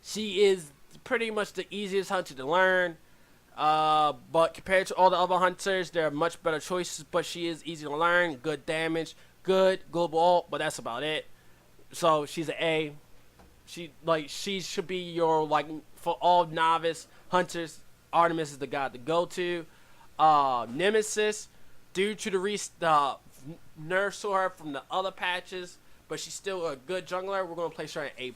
She is pretty much the easiest hunter to learn, but compared to all the other hunters, there are much better choices, but she is easy to learn, good damage, good global ult, but that's about it. So she's an A. She should be your, like, for all novice hunters, Artemis is the guy to go to. Nemesis, due to the nerfs to her from the other patches, but she's still a good jungler, we're going to place her at A+.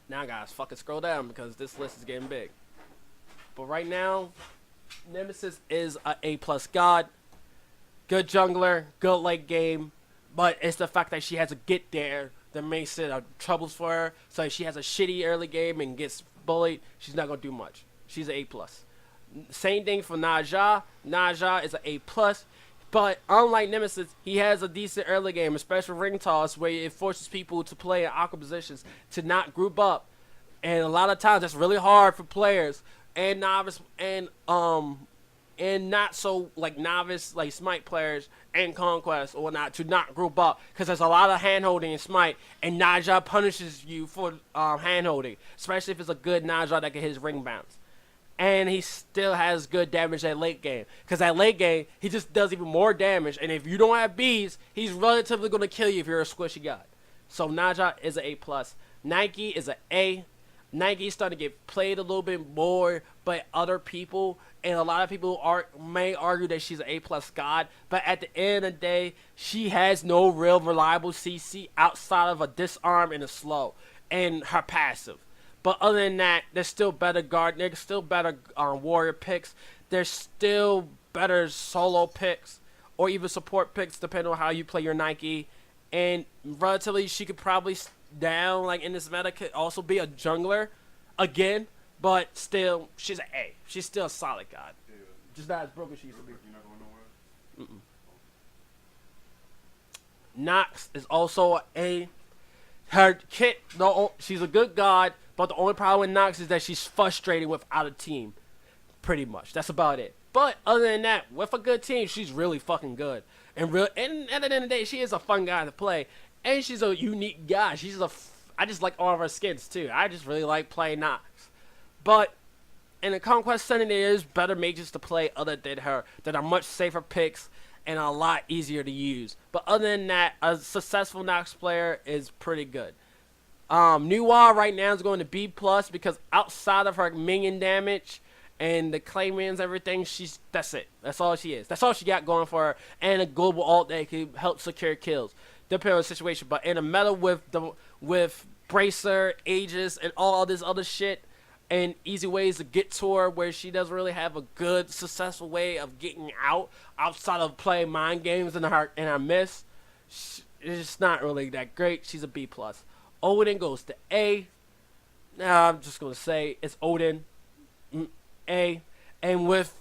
Now, guys, fucking scroll down because this list is getting big. But right now, Nemesis is a A+ god. Good jungler, good late game. But it's the fact that she has to get there that makes it troubles for her. So if she has a shitty early game and gets bullied, she's not going to do much. She's an A+. Same thing for Naja. Naja is an A+. But unlike Nemesis, he has a decent early game, especially ring toss, where it forces people to play in awkward positions to not group up. And a lot of times that's really hard for players and novice and not so like novice like Smite players and Conquest or whatnot to not group up, because there's a lot of hand holding in Smite, and Naja punishes you for hand holding, especially if it's a good Naja that can hit his ring bounce. And he still has good damage at late game, because at late game he just does even more damage, and if you don't have Bs, he's relatively going to kill you if you're a squishy guy. So Naja is an A+. Nike is an A. Nike's starting to get played a little bit more by other people, and a lot of people may argue that she's an A+ god, but at the end of the day, she has no real reliable CC outside of a disarm and a slow, and her passive. But other than that, there's still better there's still better warrior picks. There's still better solo picks or even support picks depending on how you play your Nike. And relatively, she could probably down like in this meta could also be a jungler again, but still she's an A. She's still a solid god. Yeah. Just not as broken as she used to be. You're not going nowhere? Nox is also an A. Her kit, she's a good god. But the only problem with Nox is that she's frustrating without a team. Pretty much. That's about it. But other than that, with a good team, she's really fucking good. And at the end of the day, she is a fun guy to play, and she's a unique guy. I just like all of her skins too. I just really like playing Nox. But in the Conquest Center, there's better mages to play other than her that are much safer picks and a lot easier to use. But other than that, a successful Nox player is pretty good. Nuwa right now is going to B plus because outside of her minion damage and the claymans, everything, that's it. That's all she is. That's all she got going for her, and a global ult that can help secure kills, depending on the situation. But in a meta with Bracer, Aegis, and all this other shit, and easy ways to get to her where she doesn't really have a good, successful way of getting out outside of playing mind games in her miss, it's just not really that great. She's a B plus. Odin goes to A. Now I'm just gonna say it's Odin. A. And with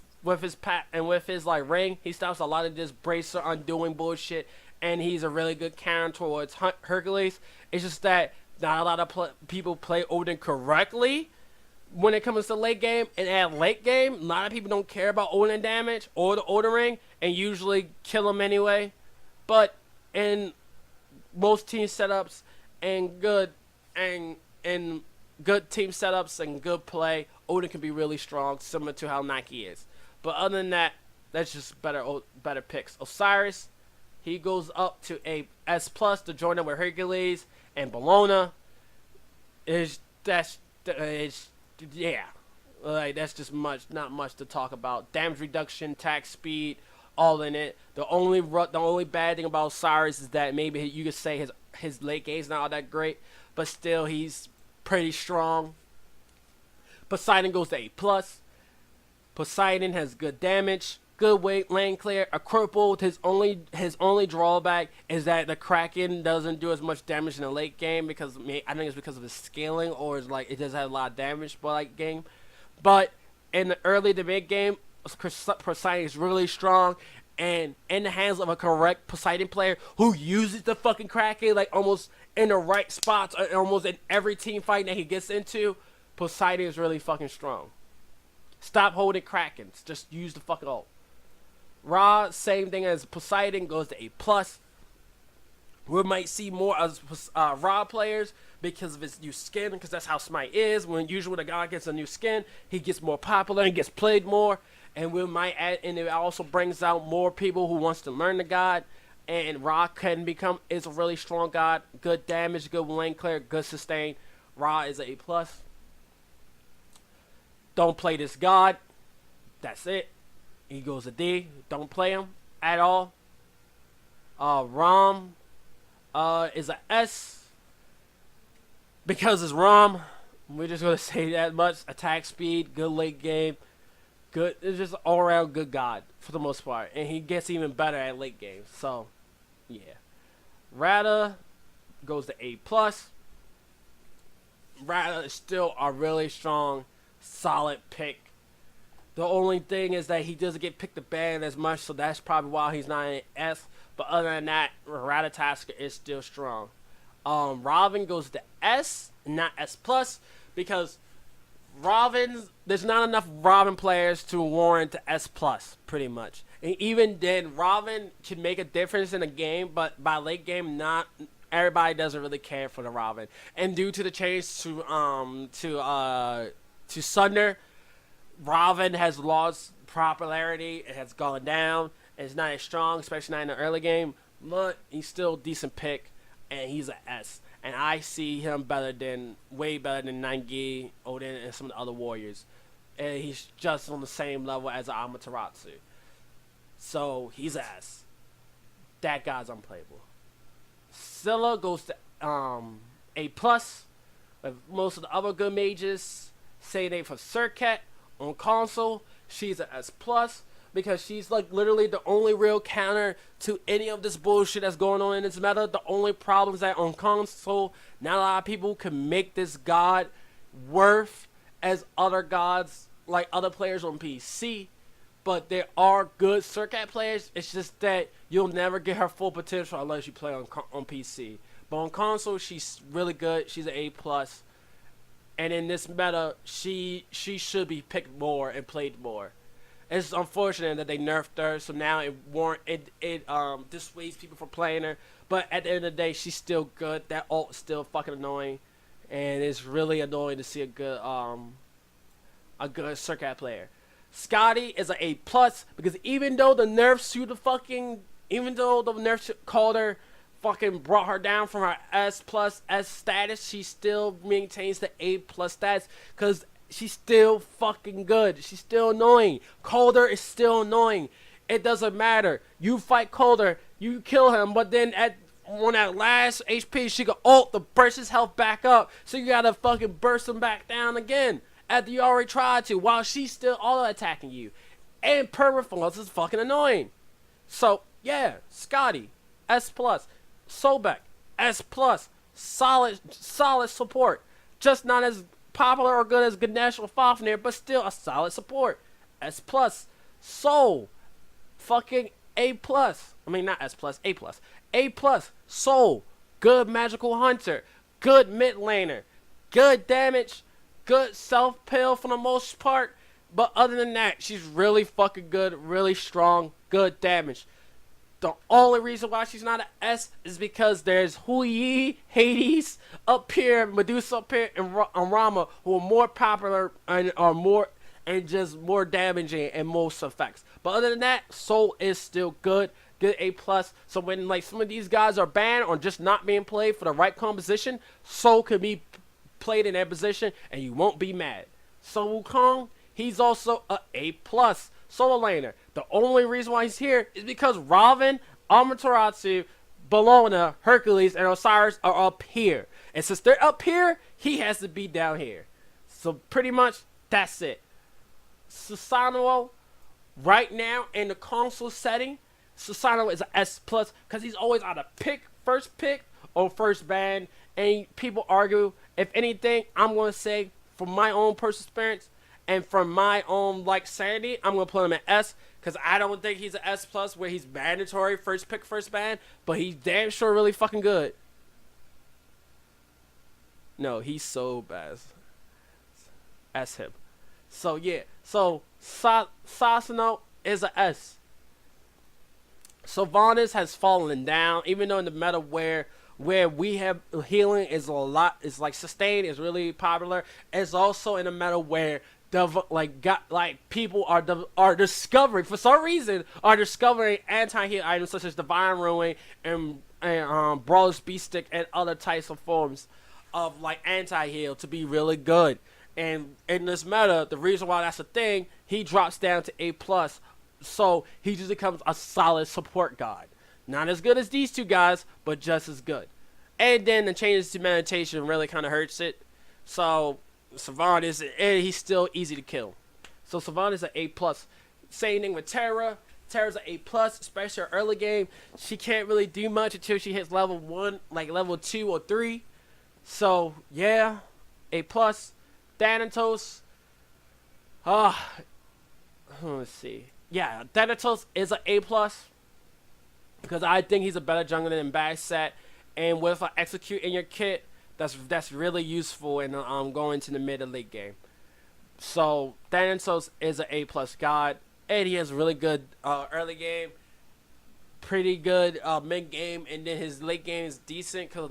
his like ring, he stops a lot of this Bracer undoing bullshit, and he's a really good counter towards Hercules. It's just that not a lot of people play Odin correctly when it comes to late game, and at late game, a lot of people don't care about Odin damage or the Odin ring, and usually kill him anyway. But in most team setups and good team setups and good play, Odin can be really strong, similar to how Nike is. But other than that, that's just better picks. Osiris, he goes up to a S plus to join up with Hercules and Bologna. Yeah, like that's just not much to talk about. Damage reduction, attack speed, all in it. The only bad thing about Osiris is that maybe you could say his late game is not all that great, but still he's pretty strong. Poseidon goes to A plus. Poseidon has good damage, good weight, lane clear. A crippled. His only drawback is that the Kraken doesn't do as much damage in the late game because I think it's because of his scaling, or it's like it does have a lot of damage for late game. But in the early to mid game, Poseidon is really strong, and in the hands of a correct Poseidon player who uses the fucking Kraken like almost in the right spots, almost in every team fight that he gets into, Poseidon is really fucking strong. Stop holding Krakens. Just use the fucking ult. Ra, same thing as Poseidon, goes to A plus. We might see more as Ra players because of his new skin, because that's how Smite is. When usually the guy gets a new skin, he gets more popular and gets played more. And we might add, and it also brings out more people who wants to learn the god. And Ra is a really strong god. Good damage, good lane clear, good sustain. Ra is A plus. Don't play this god. That's it. He goes to D. Don't play him at all. Rom is a S because it's Rom. We're just gonna say that much. Attack speed, good late game, good. It's just all around good god for the most part, and he gets even better at late game. So, yeah. Rada goes to A plus. Rada is still a really strong, solid pick. The only thing is that he doesn't get picked to ban as much, so that's probably why he's not an S. But other than that, Ratatasker is still strong. Robin goes to S, not S plus, because there's not enough Robin players to warrant to S plus, pretty much. And even then, Robin can make a difference in the game, but by late game, not everybody doesn't really care for the Robin. And due to the change to Sunder, Robin has lost popularity. It has gone down. It's not as strong, especially not in the early game. But he's still a decent pick, and he's an S. And I see him way better than Nangi, Odin, and some of the other warriors. And he's just on the same level as Amaterasu. So he's an S. That guy's unplayable. Scylla goes to A plus. With most of the other good mages, say they for Circuit. On console, she's an S plus because she's like literally the only real counter to any of this bullshit that's going on in this meta. The only problem is that on console, not a lot of people can make this god worth as other gods, like other players on PC. But there are good Circuit players. It's just that you'll never get her full potential unless you play on PC. But on console, she's really good. She's an A plus. And in this meta, she should be picked more and played more. It's unfortunate that they nerfed her, so now it dissuades people from playing her. But at the end of the day, she's still good. That ult is still fucking annoying, and it's really annoying to see a good Surcat player. Scotty is an A plus because even though the nerfs called her fucking brought her down from her S plus S status, she still maintains the A plus stats because she's still fucking good. She's still annoying. Calder is still annoying. It doesn't matter. You fight Calder, you kill him, but then on that last HP, she can ult to burst his health back up. So you gotta fucking burst him back down again after you already tried to, while she's still auto attacking you. And Permafrost is fucking annoying. So yeah, Scotty, S plus. Sobek, S plus. Solid support. Just not as popular or good as Ganesh or Fafnir, but still a solid support. S plus. Soul, fucking A plus. I mean, not S plus, A plus. A plus. Soul, good magical hunter, good mid laner, good damage, good self pill for the most part. But other than that, she's really fucking good, really strong, good damage. The only reason why she's not an S is because there's Hui, Hades up here, Medusa up here, and Rama, who are more popular and are more and just more damaging in most effects. But other than that, Soul is still good A plus. So when like some of these guys are banned or just not being played for the right composition, Soul can be played in that position and you won't be mad. So Wukong, he's also A plus solo laner. The only reason why he's here is because Raven, Amaterasu, Bellona, Hercules, and Osiris are up here. And since they're up here, he has to be down here. So pretty much, that's it. Susanoo, right now in the console setting, Susanoo is an S plus because he's always either first pick or first ban. And people argue. If anything, I'm going to say, from my own personal experience, and from my own like sanity, I'm gonna put him at S because I don't think he's an S plus where he's mandatory first pick, first ban, but he's damn sure really fucking good. No, he's so bad. S him. So yeah, so Susanoo is a S. Sylvanas has fallen down, even though in the meta where we have healing is a lot, is like sustain is really popular. It's also in a meta where people are discovering for some reason anti-heal items such as Divine Ruin and Brawler's Beast Stick and other types of forms of like anti-heal to be really good. And in this meta, the reason why that's a thing, he drops down to A plus, so he just becomes a solid support god. Not as good as these two guys, but just as good. And then the changes to meditation really kind of hurts it. So Savant is, he's still easy to kill. So Savant is an A plus. Same thing with Terra. Terra's an A plus, especially early game. She can't really do much until she hits level 1, like level 2 or 3. So yeah, A plus. Thanatos. Let's see. Yeah, Thanatos is an A plus because I think he's a better jungler than Bagsat, and with an execute in your kit, that's really useful in going to the mid and late game. So Thanatos is an A plus god, and he has really good early game, pretty good mid game, and then his late game is decent because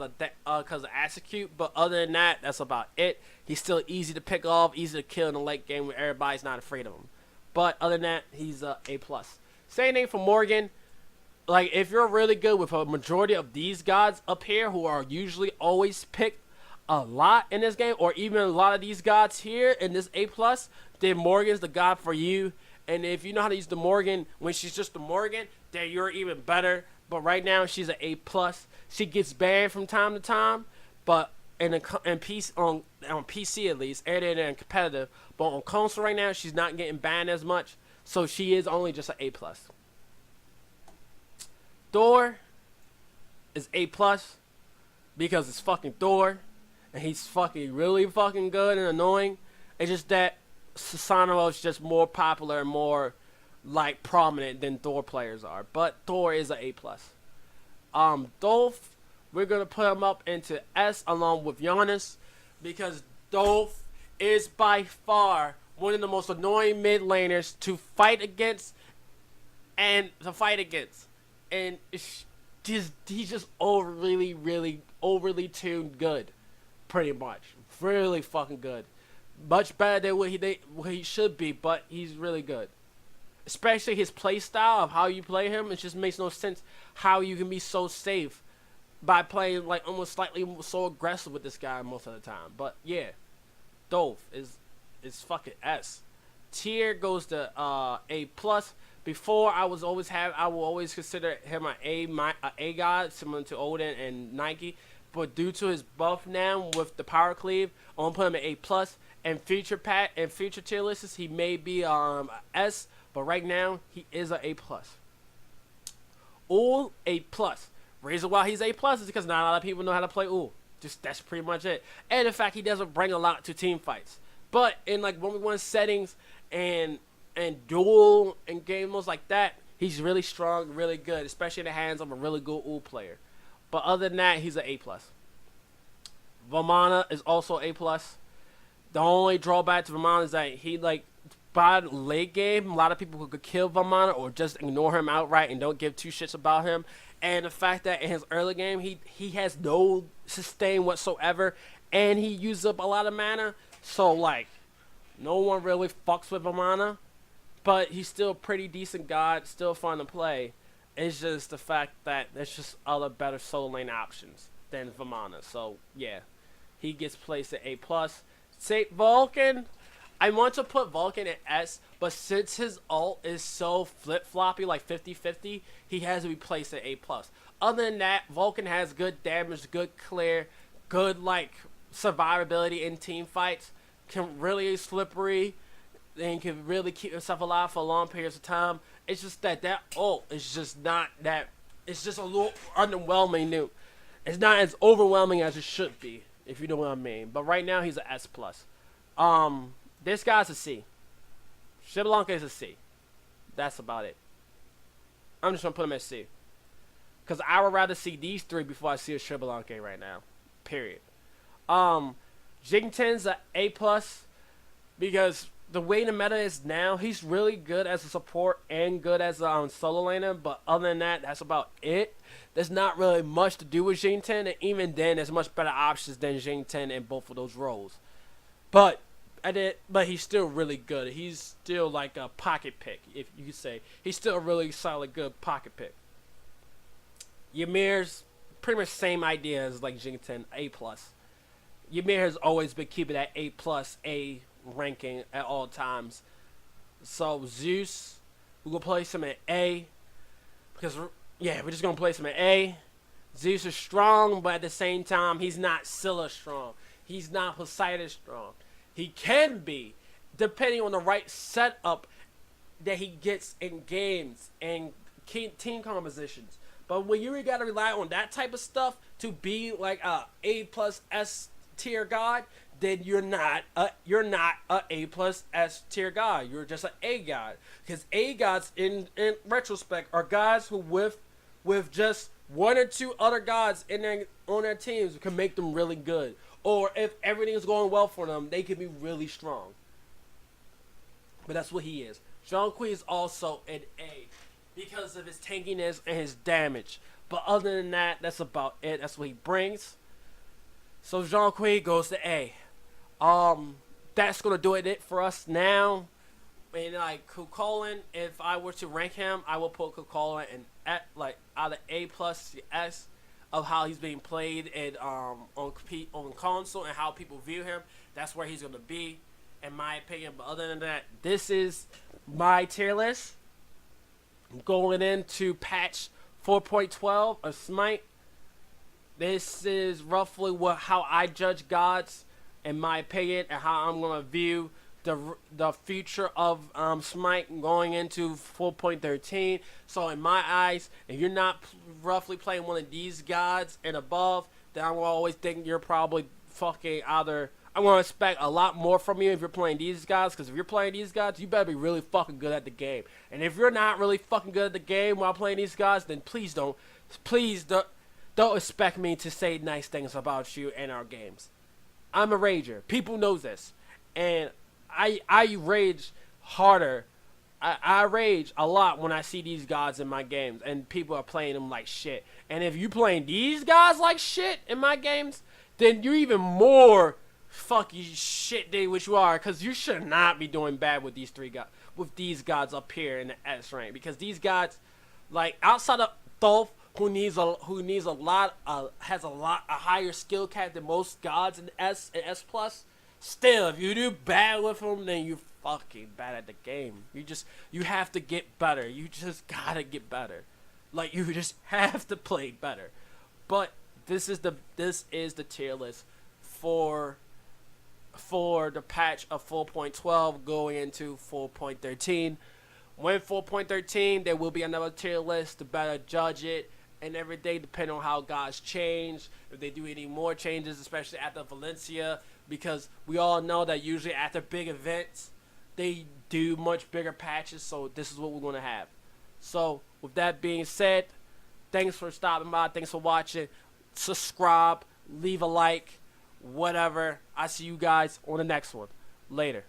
of execute. But other than that, that's about it. He's still easy to pick off, easy to kill in the late game where everybody's not afraid of him. But other than that, he's a plus. Same thing for Morgan. Like, if you're really good with a majority of these gods up here who are usually always picked a lot in this game, or even a lot of these gods here in this A plus, then Morgan's the god for you. And if you know how to use the Morgan when she's just the Morgan, then you're even better. But right now, she's an A plus. She gets banned from time to time, but on PC at least, and in competitive. But on console right now, she's not getting banned as much, so she is only just an A plus. Thor is A plus because it's fucking Thor, and he's fucking really fucking good and annoying. It's just that Susanoo is just more popular and more like prominent than Thor players are. But Thor is an A plus. Dolph, we're gonna put him up into S along with Giannis because Dolph is by far one of the most annoying mid laners to fight against, and it's just he's just overly tuned good, pretty much, really fucking good, much better than what he should be, but he's really good. Especially his play style of how you play him, it just makes no sense how you can be so safe by playing like almost slightly so aggressive with this guy most of the time. But yeah, Dove is fucking S. Tier goes to A plus. Before I will always consider him a A god, similar to Odin and Nike. But due to his buff now with the power cleave, I'm gonna put him at A plus. And future tier lists, he may be a S, but right now he is a A plus. All A plus. Reason why he's A plus is because not a lot of people know how to play Ul. Just that's pretty much it. And in fact, he doesn't bring a lot to team fights. But in like 1v1 settings and duel and game modes like that, he's really strong, really good, especially in the hands of a really good Ul player. But other than that, he's an A plus. Vamana is also A plus. The only drawback to Vamana is that he like by late game, a lot of people could kill Vamana or just ignore him outright and don't give two shits about him. And the fact that in his early game, he has no sustain whatsoever, and he uses up a lot of mana. So, like, no one really fucks with Vamana, but he's still a pretty decent god, still fun to play. It's just the fact that there's just other better solo lane options than Vamana. So, yeah, he gets placed at A+. Say, Vulcan, I want to put Vulcan at S, but since his ult is so flip-floppy, like 50-50, he has to be placed at A+. Other than that, Vulcan has good damage, good clear, good, like, survivability in team fights, can really slippery, and can really keep himself alive for long periods of time. It's just that ult is just not that, it's just a little underwhelming new. It's not as overwhelming as it should be, if you know what I mean. But right now, he's an S+. This guy's a C. Xbalanque is a C. That's about it. I'm just going to put him at C. Because I would rather see these three before I see a Xbalanque right now. Period. Jingten's a A+. Because the way the meta is now, he's really good as a support and good as a solo laner. But other than that, that's about it. There's not really much to do with Jingten. And even then, there's much better options than Jingten in both of those roles. But he's still really good. He's still like a pocket pick, if you could say. He's still a really solid, good pocket pick. Ymir's pretty much same idea as like Jingten, A+. Ymir has always been keeping that A+, A ranking at all times. So Zeus, we're gonna place him at A, because yeah, we're just gonna place him at A. Zeus is strong, but at the same time, he's not Scylla strong. He's not Poseidon strong. He can be, depending on the right setup that he gets in games and team compositions. But when you gotta rely on that type of stuff to be like a A+ S tier god, then you're not a A+ S tier god. You're just an A god. Because A gods in retrospect are guys who with just one or two other gods on their teams can make them really good. Or if everything is going well for them, they can be really strong. But that's what he is. Zhonghui is also an A because of his tankiness and his damage. But other than that, that's about it. That's what he brings. So Zhonghui goes to A. That's gonna do it for us now. And like Kukulin, if I were to rank him, I will put Kukulin in at like out of A+ to S. Of how he's being played and on console and how people view him. That's where he's going to be, in my opinion. But other than that, this is my tier list. Going into patch 4.12 of Smite. This is roughly how I judge gods, in my opinion, and how I'm going to view the future of Smite going into 4.13. So in my eyes, if you're not roughly playing one of these gods and above, then I'm always thinking you're probably fucking either. I'm going to expect a lot more from you if you're playing these guys, because if you're playing these guys, you better be really fucking good at the game. And if you're not really fucking good at the game while playing these guys, then please don't expect me to say nice things about you and our games. I'm a rager. People know this. And I rage harder. I rage a lot when I see these gods in my games and people are playing them like shit. And if you playing these guys like shit in my games, then you're even more fucking shit day which you are, because you should not be doing bad with these gods up here in the S rank, because these gods, like outside of Thoth, who needs a lot has a higher skill cap than most gods in S plus. Still, if you do bad with them, then you fucking bad at the game. You have to get better. You just gotta get better. Like, you just have to play better. But this is the tier list for the patch of 4.12 going into 4.13. When 4.13, there will be another tier list to better judge it and every day, depending on how gods change, if they do any more changes, especially after Valencia, because we all know that usually after big events, they do much bigger patches, so this is what we're going to have. So, with that being said, thanks for stopping by, thanks for watching, subscribe, leave a like, whatever. I see you guys on the next one. Later.